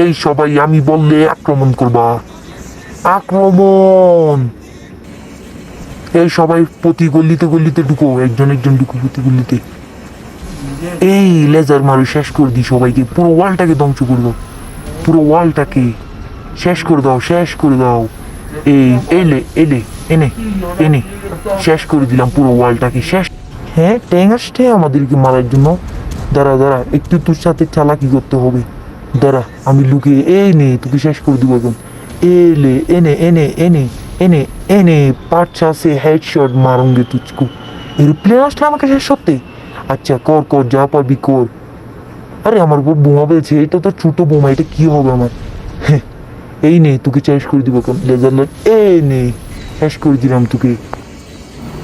এই সবাই আমি বললে আক্রমণ করবা। আক্রমণ! এই সবাই প্রতি গল্লিতে গল্লিতে ঢুকো, একজন একজন ঢুকো প্রতি গল্লিতে। এই লেজার মারু শেষ করে দিই সবাইকে, পুরো ওয়ালটাকে ধ্বংস করে দাও, পুরো ওয়ালটাকে শেষ করে দাও, শেষ করে দাও। এই এলে এলে এনে এনে শেষ করে দিলাম পুরো ওয়ালটাকে শেষ। হ্যাঁ, ট্যাং আসছে আমাদেরকে মারার জন্য। দাঁড়া দাঁড়া, একটু তোর সাথে চালাকি করতে হবে। দাঁড়া, আমি লুকিয়ে এই নে তোকে শেষ করে দিব এখন। এলে এনে এনে এনে এনে এনে 5 से हेडशॉट मारूंगे तुझको। এরোপ্লেন আসলে আমাকে শেষ করতে? আচ্ছা কর কর, যা পারবি কর। আরে আমার উপর বোমা পেয়েছে, এটা তো ছোট বোমা, এটা কি হবে আমার? হ্যাঁ, এই নে তোকে শেষ করে দিব এখন, লেজার লাইট এই নে শেষ করে দিলাম তোকে।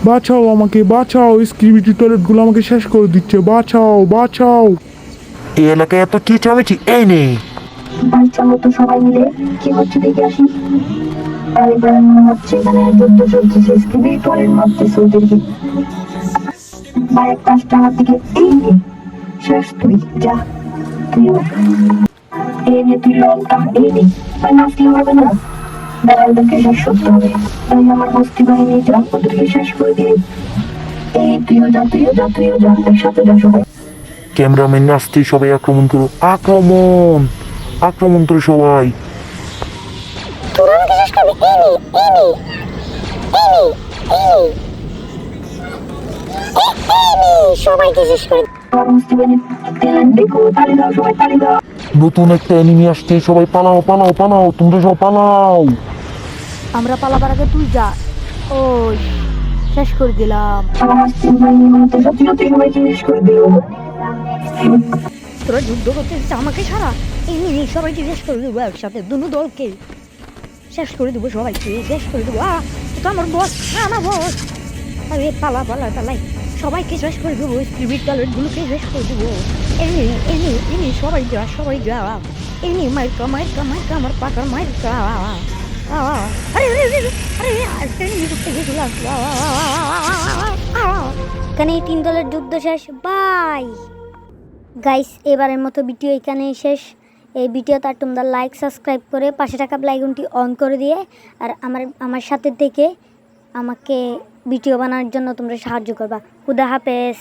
বাঁচাও আমাকে, বাঁচাও, স্ক্রিবিটি টয়লেটগুলো আমাকে শেষ করে দিচ্ছে, বাঁচাও বাঁচাও। এই এলাকায় এত চেঁচামেচি, এই নে। চলো তো সবাই মিলে কি হচ্ছে দেখে আসি। আর এবার মনে হচ্ছে এখানে যুদ্ধ চলতেছে, স্ক্রিবিটরের মধ্যে চলতেছে। ভাই এক কাজটা আমার দিকে এই নে, শেষ তুই যা, তুই এই নে তুই লঙ্কা এই নে, ভাই নাচলে হবে না, দাঁড়ালকে শেষ করতে হবে। তাই আমার বস্তি বাহিনী যা, ওদেরকে শেষ করে দিই। এই তুইও যা তুইও যা তুইও যা, একসাথে যা সবাই। ক্যামেরাম্যান আসতে সবাই আক্রমণ করো, আক্রমণ আক্রমণ করো সবাই। নতুন একটা এনিমি আসছে, সবাই পালাও পালাও পালাও, তোমরা সব পালাও। আমরা পালাবার আগে তুই যা। ওই শেষ করে দিলাম। তোরা যুদ্ধ করতেছিস আমাকে ছাড়া, এমনি সবাইকে শেষ করে দেবো একসাথে, দুনো দলকে শেষ করে দেবো, সবাইকে শেষ করে দেবো। তো আমার বস, আমার বস। আরে পালা পালা পালাই, সবাইকে শেষ করে দেবো, স্ক্রিবিট টয়লেটগুলোকে শেষ করে দেবো। এনে এনে এনে সবাই যা, সবাই যা। এনে মাইকা মাইকা মাইকা আমার পাকার মাইকা। আরে আরে আরে আরে আরে ঢুকতে গেছিলাম। এখানে এই 3 দলের যুদ্ধ শেষ। বাই গাইস, এবারের মতো ভিডিও এখানেই শেষ। এই ভিডিওটা তোমরা লাইক সাবস্ক্রাইব করে পাশে থাকা বেল আইকনটি অন করে দিয়ে আর আমার সাথে থেকে আমাকে ভিডিও বানানোর জন্য তোমরা সাহায্য করবা। খুদা হাফেজ।